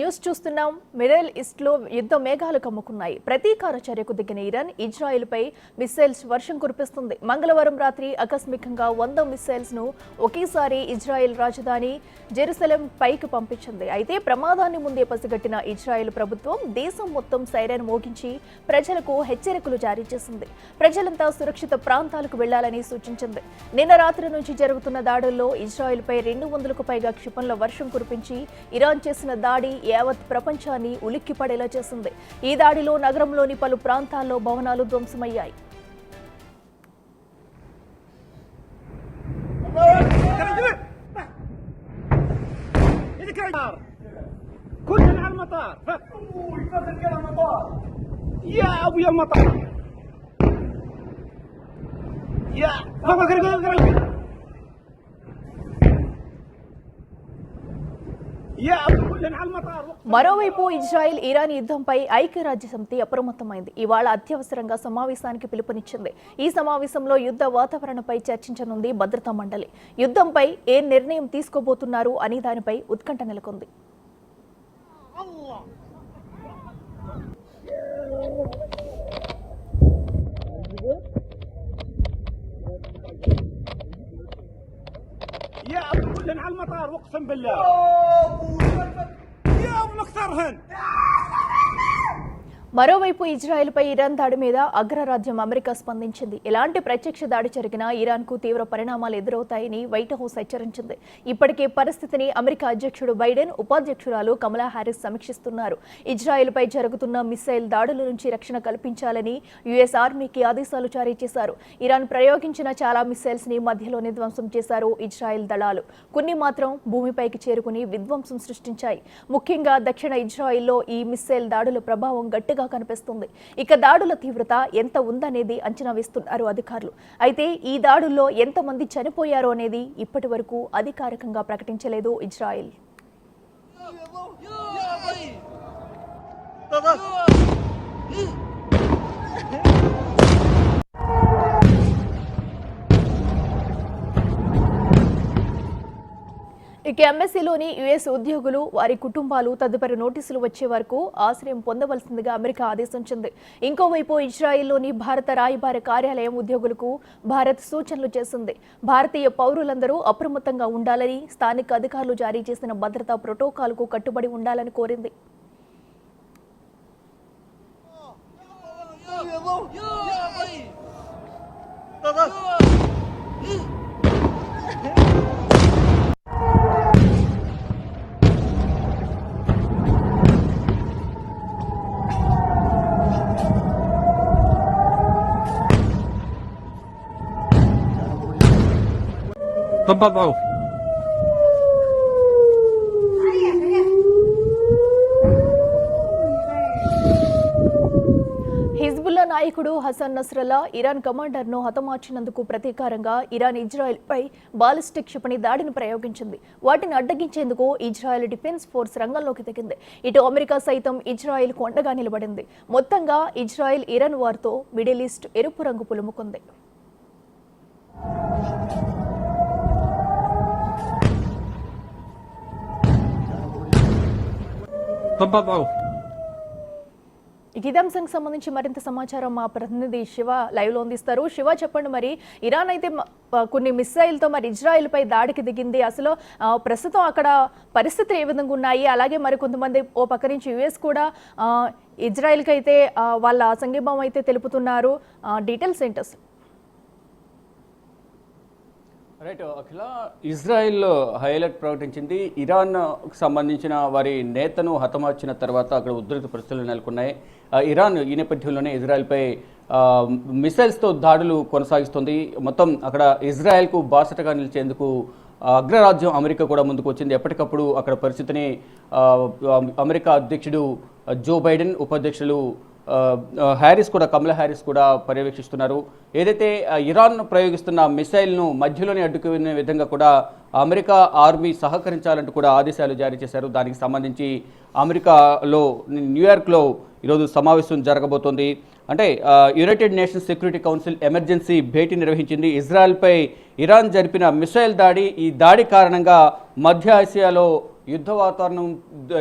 News చూస్తున్నాం. Middle east లో యుద్ధ మేఘాలు కమ్ముకున్నాయి. ప్రతీకార చర్యకు దిగిన ఇరాన్ ఇజ్రాయెల్ పై మిస్సైల్స్ వర్షం కురిపిస్తుంది. మంగళవారం రాత్రి ఆకస్మికంగా 100 మిస్సైల్స్ ను ఒకేసారి ఇజ్రాయెల్ రాజధాని జెరూసలేం పైకి పంపించింది. అయితే ప్రమాదాన్ని ముందే పసిగట్టిన ఇజ్రాయెల్ ప్రభుత్వం దేశం మొత్తం సైరన్ మోగించి ప్రజలకు హెచ్చరికలు జారీ చేసింది. ప్రజలంతా సురక్షిత ప్రాంతాలకు వెళ్లాలని సూచించింది. నిన్న రాత్రి నుంచి జరుగుతున్న దాడుల్లో ఇజ్రాయెల్ పై 200కు పైగా క్షిపణుల వర్షం కురిపించి ఇరాన్ చేసిన దాడి యావత్ ప్రపంచాన్ని ఉలిక్కిపడేలా చేసింది. ఈ దాడిలో నగరంలోని పలు ప్రాంతాల్లో భవనాలు ధ్వంసమయ్యాయి. మరోవైపు ఇజ్రాయెల్ ఇరాన్ యుద్ధంపై ఐక్యరాజ్యసమితి అప్రమత్తమైంది. ఇవాళ అత్యవసరంగా సమావేశానికి పిలుపునిచ్చింది. ఈ సమావేశంలో యుద్ధ వాతావరణంపై చర్చించనుంది భద్రతా మండలి. యుద్ధంపై ఏ నిర్ణయం తీసుకోబోతున్నారు అని దానిపై ఉత్కంఠ నెలకొంది. يا ابو كلن على المطار اقسم بالله يا ابو مكسرهن. మరోవైపు ఇజ్రాయెల్పై ఇరాన్ దాడి మీద అగ్రరాజ్యం అమెరికా స్పందించింది. ఎలాంటి ప్రత్యక్ష దాడి జరిగినా ఇరాన్కు తీవ్ర పరిణామాలు ఎదురవుతాయని వైట్ హౌస్ హెచ్చరించింది. ఇప్పటికే పరిస్థితిని అమెరికా అధ్యక్షుడు బైడెన్, ఉపాధ్యక్షురాలు కమలా హ్యారిస్ సమీక్షిస్తున్నారు. ఇజ్రాయెల్పై జరుగుతున్న మిస్సైల్ దాడుల నుంచి రక్షణ కల్పించాలని యుఎస్ ఆర్మీకి ఆదేశాలు జారీ చేశారు. ఇరాన్ ప్రయోగించిన చాలా మిస్సైల్స్ ని మధ్యలోనే ధ్వంసం చేశారు ఇజ్రాయెల్ దళాలు. కొన్ని మాత్రం భూమిపైకి చేరుకుని విధ్వంసం సృష్టించాయి. ముఖ్యంగా దక్షిణ ఇజ్రాయెల్లో ఈ మిస్సైల్ దాడుల ప్రభావం గట్టిగా కనిపిస్తుంది. ఇక దాడుల తీవ్రత ఎంత ఉందనేది అంచనా వేస్తున్నారు అధికారులు. అయితే ఈ దాడుల్లో ఎంతమంది చనిపోయారో అనేది ఇప్పటి వరకు అధికారికంగా ప్రకటించలేదు ఇజ్రాయెల్. ఇక ఎంబసీలోని యుఎస్ ఉద్యోగులు, వారి కుటుంబాలు తదుపరి నోటీసులు వచ్చే వరకు ఆశ్రయం పొందవలసిందిగా అమెరికా ఆదేశించింది. ఇంకోవైపు ఇజ్రాయెల్లోని భారత రాయబార కార్యాలయం ఉద్యోగులకు భారత్ సూచనలు చేసింది. భారతీయ పౌరులందరూ అప్రమత్తంగా ఉండాలని, స్థానిక అధికారులు జారీ చేసిన భద్రతా ప్రోటోకాల్కు కట్టుబడి ఉండాలని కోరింది. تفضلوا. హిజ్బుల్లా నాయకుడు హసన్ నస్రల్లా ఇరాన్ కమాండర్ను హతమార్చినందుకు ప్రతీకారంగా ఇరాన్ ఇజ్రాయెల్పై బాలిస్టిక్ క్షిపణి దాడిని ప్రయోగించింది. వాటిని అడ్డగించేందుకు ఇజ్రాయెల్ డిఫెన్స్ ఫోర్స్ రంగంలోకి దిగింది. ఇటు అమెరికా సైతం ఇజ్రాయెల్కు అండగా నిలబడింది. మొత్తంగా ఇజ్రాయెల్ ఇరాన్ వార్తో మిడిల్ ఈస్ట్ ఎరుపు రంగు పులుముకుంది. ఇదే అంశానికి సంబంధించి మరింత సమాచారం మా ప్రతినిధి శివ లైవ్ లో అందిస్తారు. శివ, చెప్పండి, మరి ఇరాన్ అయితే కొన్ని మిస్సైల్తో మరి ఇజ్రాయెల్ పై దాడికి దిగింది. అసలు ప్రస్తుతం అక్కడ పరిస్థితులు ఏ విధంగా ఉన్నాయి? అలాగే మరి కొంతమంది ఓ పక్క నుంచి యుఎస్ కూడా ఇజ్రాయెల్కి అయితే వాళ్ళ సంఘీభావం అయితే తెలుపుతున్నారు. డీటెయిల్స్ ఏంటి అసలు? రైట్ అఖిల, ఇజ్రాయెల్ హైలైట్ ప్రకటించింది. ఇరాన్కు సంబంధించిన వారి నేతను హతమార్చిన తర్వాత అక్కడ ఉద్రిక్త పరిస్థితులు నెలకొన్నాయి. ఇరాన్ ఈ నేపథ్యంలోనే ఇజ్రాయెల్పై మిసైల్స్తో దాడులు కొనసాగిస్తుంది. మొత్తం అక్కడ ఇజ్రాయెల్కు బాసటగా నిలిచేందుకు అగ్రరాజ్యం అమెరికా కూడా ముందుకు వచ్చింది. ఎప్పటికప్పుడు అక్కడ పరిస్థితిని అమెరికా అధ్యక్షుడు జో బైడెన్, ఉపాధ్యక్షులు హ్యారిస్ కూడా, కమలా హ్యారిస్ కూడా పర్యవేక్షిస్తున్నారు. ఏదైతే ఇరాన్ ప్రయోగిస్తున్న మిసైల్ను మధ్యలోనే అడ్డుకునే విధంగా కూడా అమెరికా ఆర్మీ సహకరించాలంటూ కూడా ఆదేశాలు జారీ చేశారు. దానికి సంబంధించి అమెరికాలో న్యూయార్క్లో ఈరోజు సమావేశం జరగబోతోంది. అంటే United nations security council emergency భేటీ నిర్వహించింది. ఇజ్రాయెల్పై ఇరాన్ జరిపిన మిసైల్ దాడి, ఈ దాడి కారణంగా మధ్య ఆసియాలో యుద్ధ వాతావరణం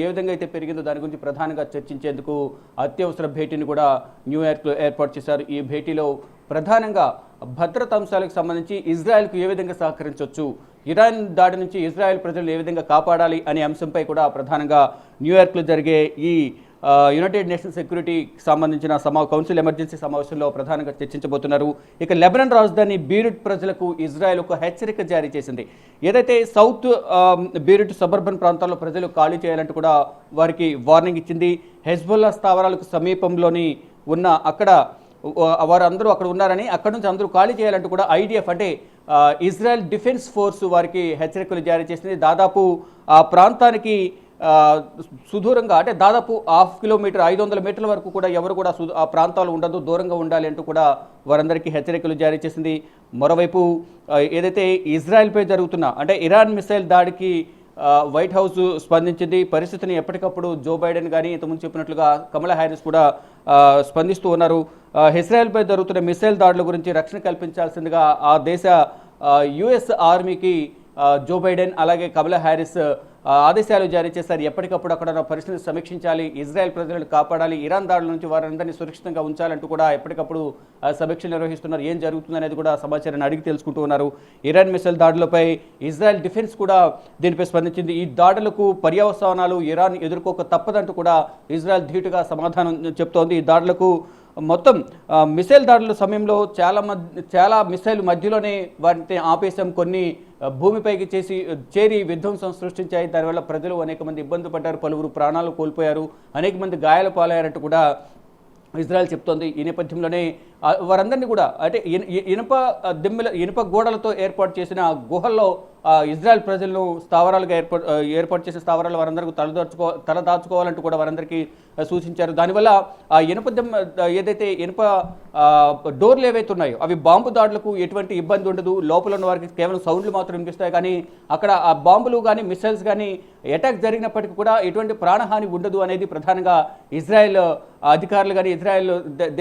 ఏ విధంగా అయితే పెరిగిందో దాని గురించి ప్రధానంగా చర్చించేందుకు అత్యవసర భేటీని కూడా న్యూయార్క్లో ఏర్పాటు చేశారు. ఈ భేటీలో ప్రధానంగా భద్రతా అంశాలకు సంబంధించి ఇజ్రాయెల్కు ఏ విధంగా సహకరించవచ్చు, ఇరాన్ దాడి నుంచి ఇజ్రాయెల్ ప్రజలను ఏ విధంగా కాపాడాలి అనే అంశంపై కూడా ప్రధానంగా న్యూయార్క్లో జరిగే ఈ యునైటెడ్ నేషన్స్ సెక్యూరిటీకి సంబంధించిన కౌన్సిల్ ఎమర్జెన్సీ సమావేశంలో ప్రధానంగా చర్చించబోతున్నారు. ఇక లెబనాన్ రాజధాని బీరుట్ ప్రజలకు ఇజ్రాయెల్ ఒక హెచ్చరిక జారీ చేసింది. ఏదైతే సౌత్ బీరుట్ సబర్బన్ ప్రాంతాల్లో ప్రజలు ఖాళీ చేయాలంటూ కూడా వారికి వార్నింగ్ ఇచ్చింది. హెజ్బుల్లా స్థావరాలకు సమీపంలోని ఉన్న అక్కడ వారు అందరూ అక్కడ ఉన్నారని, అక్కడ నుంచి అందరూ ఖాళీ చేయాలంటూ కూడా IDF అంటే ఇజ్రాయెల్ డిఫెన్స్ ఫోర్స్ వారికి హెచ్చరికలు జారీ చేసింది. దాదాపు ఆ ప్రాంతానికి సుదూరంగా అంటే దాదాపు 1/2 కిలోమీటర్ 500 మీటర్ల వరకు కూడా ఎవరు కూడా ఆ ప్రాంతాలు ఉండదు, దూరంగా ఉండాలి అంటూ కూడా వారందరికీ హెచ్చరికలు జారీ చేసింది. మరోవైపు ఏదైతే ఇజ్రాయెల్పై జరుగుతున్న అంటే ఇరాన్ మిసైల్ దాడికి వైట్ హౌస్ స్పందించింది. పరిస్థితిని ఎప్పటికప్పుడు జో బైడెన్ కానీ ఇంతకుముందు చెప్పినట్లుగా కమలా హ్యారిస్ కూడా స్పందిస్తూ ఉన్నారు. ఇజ్రాయెల్పై జరుగుతున్న మిసైల్ దాడుల గురించి రక్షణ కల్పించాల్సిందిగా ఆ దేశ US ఆర్మీకి జో బైడెన్ అలాగే కమలా హ్యారిస్ ఆదేశాలు జారీ చేశారు. ఎప్పటికప్పుడు అక్కడ పరిస్థితిని సమీక్షించాలి, ఇజ్రాయెల్ ప్రజలను కాపాడాలి, ఇరాన్ దాడుల నుంచి వారందరినీ సురక్షితంగా ఉంచాలంటూ కూడా ఎప్పటికప్పుడు సమీక్షలు నిర్వహిస్తున్నారు. ఏం జరుగుతుందనేది కూడా సమాచారాన్ని అడిగి తెలుసుకుంటూ ఉన్నారు. ఇరాన్ మిసైల్ దాడులపై ఇజ్రాయెల్ డిఫెన్స్ కూడా దీనిపై స్పందించింది. ఈ దాడులకు పర్యవసానాలు ఇరాన్ ఎదుర్కోక తప్పదంటూ కూడా ఇజ్రాయెల్ ధీటుగా సమాధానం చెప్తోంది. ఈ దాడులకు మొత్తం మిసైల్ దాడుల సమయంలో చాలా మిసైల్ మధ్యలోనే వాటిని ఆపేశాం, కొన్ని భూమిపైకి చేరి విధ్వంసం సృష్టించాయి. దానివల్ల ప్రజలు అనేక మంది ఇబ్బంది పడ్డారు, పలువురు ప్రాణాలు కోల్పోయారు, అనేక మంది గాయాల పాలయ్యారంటూ కూడా ఇజ్రాయెల్ చెప్తోంది. ఈ నేపథ్యంలోనే వారందరినీ కూడా అంటే ఇనుప గోడలతో ఏర్పాటు చేసిన గుహల్లో ఇజ్రాయెల్ ప్రజలను స్థావరాలుగా ఏర్పాటు చేసిన స్థావరాలు వారందరికీ తలదాచుకోవాలంటూ కూడా వారందరికీ సూచించారు. దానివల్ల ఆ ఏదైతే ఇనుప డోర్లు ఏవైతే ఉన్నాయో అవి బాంబు దాడులకు ఎటువంటి ఇబ్బంది ఉండదు, లోపల ఉన్న వారికి కేవలం సౌండ్లు మాత్రం వినిపిస్తాయి, కానీ అక్కడ ఆ బాంబులు కానీ మిసైల్స్ కానీ అటాక్ జరిగినప్పటికీ కూడా ఎటువంటి ప్రాణహాని ఉండదు అనేది ప్రధానంగా ఇజ్రాయెల్ అధికారులు కానీ ఇజ్రాయెల్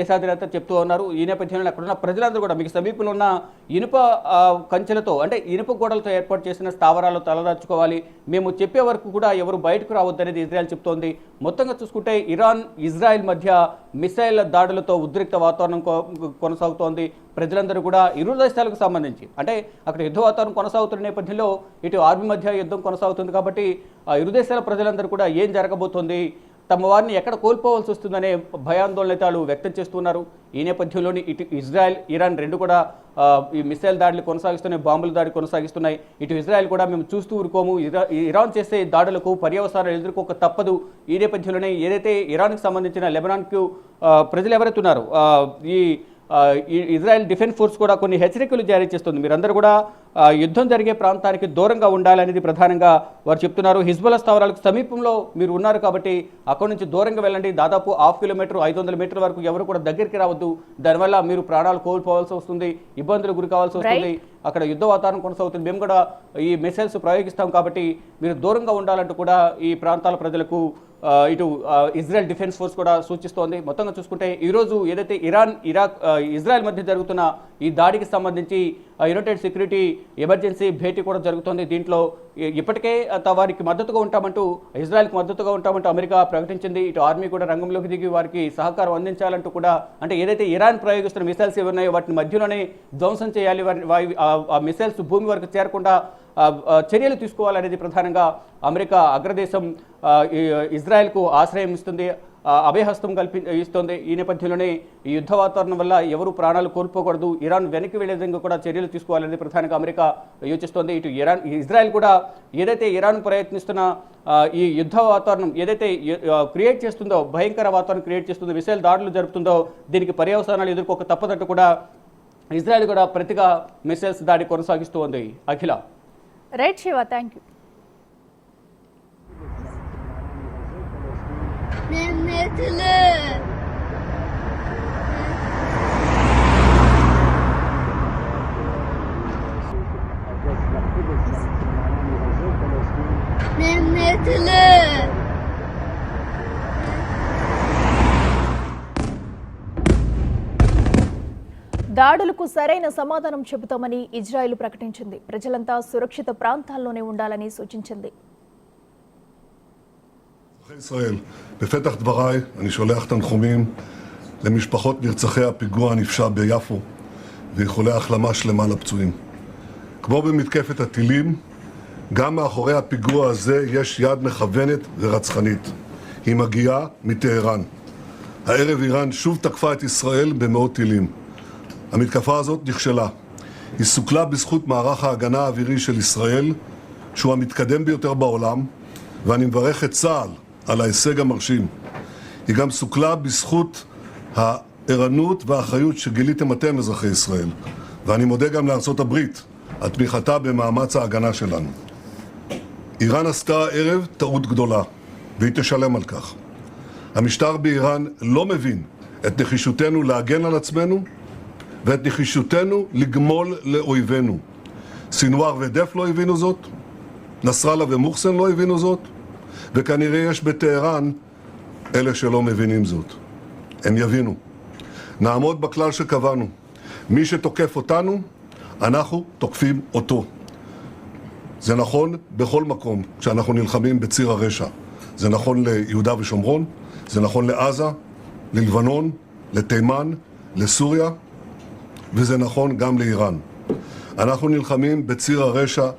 దేశాధినేత చెప్తూ ఉన్నారు. ఈ నేపథ్యంలో అక్కడ ఉన్న ప్రజలందరూ కూడా మీకు సమీపంలో ఉన్న ఇనుప కంచెలతో అంటే ఇనుప గోడలతో ఏర్పాటు చేసిన స్థావరాలు తలదాచుకోవాలి, మేము చెప్పే వరకు కూడా ఎవరు బయటకు రావద్దనేది ఇజ్రాయెల్ చెప్తోంది. మొత్తంగా చూసుకుంటే ఇరాన్ ఇజ్రాయెల్ మధ్య మిసైల్ దాడులతో ఉద్రిక్త వాతావరణం కొనసాగుతోంది. ప్రజలందరూ కూడా ఇరు దేశాలకు సంబంధించి అంటే అక్కడ యుద్ధ వాతావరణం కొనసాగుతున్న నేపథ్యంలో ఇటు ఆర్మీ మధ్య యుద్ధం కొనసాగుతుంది కాబట్టి ఇరు దేశాల ప్రజలందరూ కూడా ఏం జరగబోతోంది, తమ వారిని ఎక్కడ కోల్పోవాల్సి వస్తుందనే భయాందోళనలు వ్యక్తం చేస్తున్నారు. ఈ నేపథ్యంలోని ఇటు ఇజ్రాయెల్ ఇరాన్ రెండు కూడా ఈ మిసైల్ దాడులు కొనసాగిస్తున్నాయి, బాంబుల దాడి కొనసాగిస్తున్నాయి. ఇటు ఇజ్రాయెల్ కూడా మేము చూస్తూ ఊరుకోము, ఇరాన్ చేసే దాడులకు పర్యవసానాలు ఎదుర్కోక తప్పదు. ఈ నేపథ్యంలోనే ఏదైతే ఇరాన్కి సంబంధించిన లెబనాన్కు ప్రజలు ఎవరైతే ఉన్నారో ఈ ఇజ్రాయెల్ డిఫెన్స్ ఫోర్స్ కూడా కొన్ని హెచ్చరికలు జారీ చేస్తుంది. మీరందరూ కూడా యుద్ధం జరిగే ప్రాంతానికి దూరంగా ఉండాలనేది ప్రధానంగా వారు చెప్తున్నారు. హిజ్బుల్లా స్థావరాలకు సమీపంలో మీరు ఉన్నారు కాబట్టి అక్కడి నుంచి దూరంగా వెళ్ళండి, దాదాపు 1/2 కిలోమీటర్ 500 మీటర్ల వరకు ఎవరు కూడా దగ్గరికి రావద్దు, దానివల్ల మీరు ప్రాణాలు కోల్పోవాల్సి వస్తుంది, ఇబ్బందులు గురి కావాల్సి వస్తుంది, అక్కడ యుద్ధ వాతావరణం కొనసాగుతుంది, మేము కూడా ఈ మిసైల్స్ ప్రయోగిస్తాం కాబట్టి మీరు దూరంగా ఉండాలంటూ కూడా ఈ ప్రాంతాల ప్రజలకు ఇటు ఇజ్రాయెల్ డిఫెన్స్ ఫోర్స్ కూడా సూచిస్తోంది. మొత్తంగా చూసుకుంటే ఈరోజు ఏదైతే ఇజ్రాయెల్ మధ్య జరుగుతున్న ఈ దాడికి సంబంధించి యునైటెడ్ సెక్యూరిటీ ఎమర్జెన్సీ భేటీ కూడా జరుగుతోంది. దీంట్లో ఇప్పటికే వారికి మద్దతుగా ఉంటామంటూ ఇజ్రాయెల్కి మద్దతుగా ఉంటామంటూ అమెరికా ప్రకటించింది. ఇటు ఆర్మీ కూడా రంగంలోకి దిగి వారికి సహకారం అందించాలంటూ కూడా అంటే ఏదైతే ఇరాన్ ప్రయోగిస్తున్న మిసైల్స్ ఉన్నాయో వాటిని మధ్యలోనే ధ్వంసం చేయాలి, ఆ మిసైల్స్ భూమి వరకు చేరకుండా చర్యలు తీసుకోవాలనేది ప్రధానంగా అమెరికా అగ్రదేశం ఇజ్రాయెల్కు ఆశ్రయం ఇస్తుంది, అభయహస్తం ఇస్తుంది. ఈ నేపథ్యంలోనే ఈ యుద్ధ వాతావరణం వల్ల ఎవరు ప్రాణాలు కోల్పోకూడదు, ఇరాన్ వెనక్కి వెళ్లే విధంగా కూడా చర్యలు తీసుకోవాలనేది ప్రధానంగా అమెరికా యోచిస్తోంది. ఇటు ఇజ్రాయెల్ కూడా ఏదైతే ఇరాన్ ప్రయత్నిస్తున్న ఈ యుద్ధ వాతావరణం ఏదైతే క్రియేట్ చేస్తుందో, భయంకర వాతావరణం క్రియేట్ చేస్తుందో, మిసైల్ దాడులు జరుపుతుందో దీనికి పర్యవసానాలు ఎదుర్కోక తప్పదంటూ కూడా ఇజ్రాయెల్ కూడా ప్రతిగా మిసైల్స్ దాడి కొనసాగిస్తూ ఉంది. Akhila. Right Shiva, thank you. దాడులకు సరైన సమాధానం చెబుతామని ఇజ్రాయెల్ ప్రకటించింది. ప్రజలంతా సురక్షిత ప్రాంతాల్లోనే ఉండాలని సూచించింది. ישראל, בפתח דבריי אני שולח תנחומים למשפחות נרצחי הפיגוע הנפשע ביפו ואיחולי החלמה שלמה לפצועים. כמו במתקפת הטילים, גם מאחורי הפיגוע הזה יש יד מכוונת ורצחנית. היא מגיעה מטהרן. הערב איראן שוב תקפה את ישראל במאות טילים. המתקפה הזאת נכשלה. היא סוכלה בזכות מערך ההגנה האווירי של ישראל, שהוא המתקדם ביותר בעולם, ואני מברך את צה"ל על ההישג המרשים. היא גם סוכלה בזכות הערנות והאחריות שגיליתם אתם, אזרחי ישראל. ואני מודה גם לארצות הברית על תמיכתה במאמץ ההגנה שלנו. איראן עשתה הערב טעות גדולה, והיא תשלם על כך. המשטר באיראן לא מבין את נחישותנו להגן על עצמנו ואת נחישותנו לגמול לאויבינו. סינואר ודף לא הבינו זאת, נסראללה ומוחסן לא הבינו זאת, וכנראה יש בטהרן אלה שלא מבינים זאת. הם יבינו. נעמוד בכלל שקבענו. מי שתוקף אותנו, אנחנו תוקפים אותו. זה נכון בכל מקום כשאנחנו נלחמים בציר הרשע. זה נכון ליהודה ושומרון, זה נכון לעזה, ללבנון, לתימן, לסוריה, וזה נכון גם לאיראן. אנחנו נלחמים בציר הרשע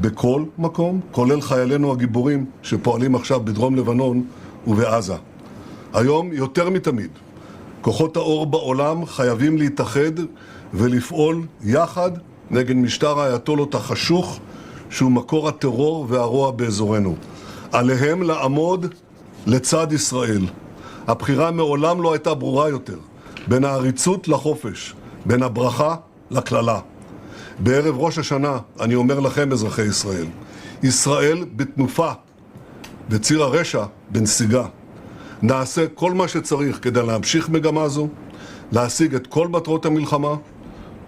בכל מקום, כולל חיילינו הגיבורים שפועלים עכשיו בדרום לבנון ובעזה. היום יותר מתמיד, כוחות האור בעולם חייבים להתאחד ולפעול יחד נגד משטר האייתולות החשוך שהוא מקור הטרור והרוע באזורנו. עליהם לעמוד לצד ישראל. הבחירה מעולם לא הייתה ברורה יותר, בין העריצות לחופש, בין הברכה לקללה. בערב ראש השנה אני אומר לכם, אזרחי ישראל, ישראל בתנופה, וציר הרשע בנסיגה. נעשה כל מה שצריך כדי להמשיך מגמה זו, להשיג את כל מטרות המלחמה,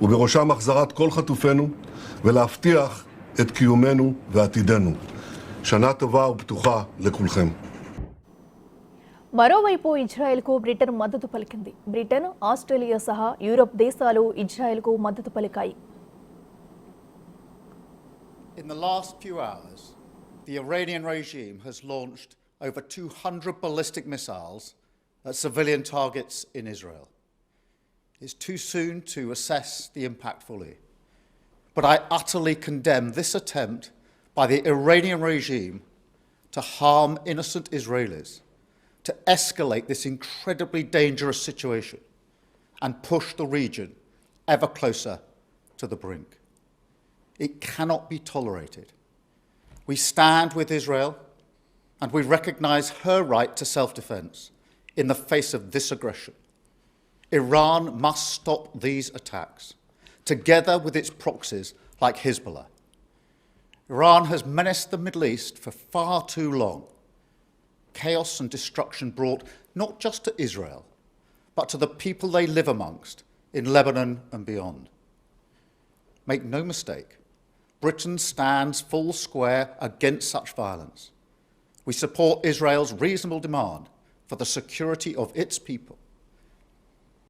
ובראשם החזרת כל חטופינו, ולהבטיח את קיומנו ועתידנו. שנה טובה ופתוחה לכולכם. మరోవైపు ఇజ్రాయెల్కు బ్రిటన్ మద్దతు పలికింది. బ్రిటన్, ఆస్ట్రేలియా సహా యూరప్ దేశాలు ఇజ్రాయెల్కు మద్దతు పలికాయి. In the last few hours, the Iranian regime has launched over 200 ballistic missiles at civilian targets in Israel. It's too soon to assess the impact fully, but I utterly condemn this attempt by the Iranian regime to harm innocent Israelis, to escalate this incredibly dangerous situation and push the region ever closer to the brink. It cannot be tolerated. We stand with Israel and we recognize her right to self-defense in the face of this aggression. Iran must stop these attacks, together with its proxies like Hezbollah. Iran has menaced the Middle East for far too long. Chaos and destruction brought not just to Israel, but to the people they live amongst in Lebanon and beyond. Make no mistake, Britain stands full square against such violence. We support Israel's reasonable demand for the security of its people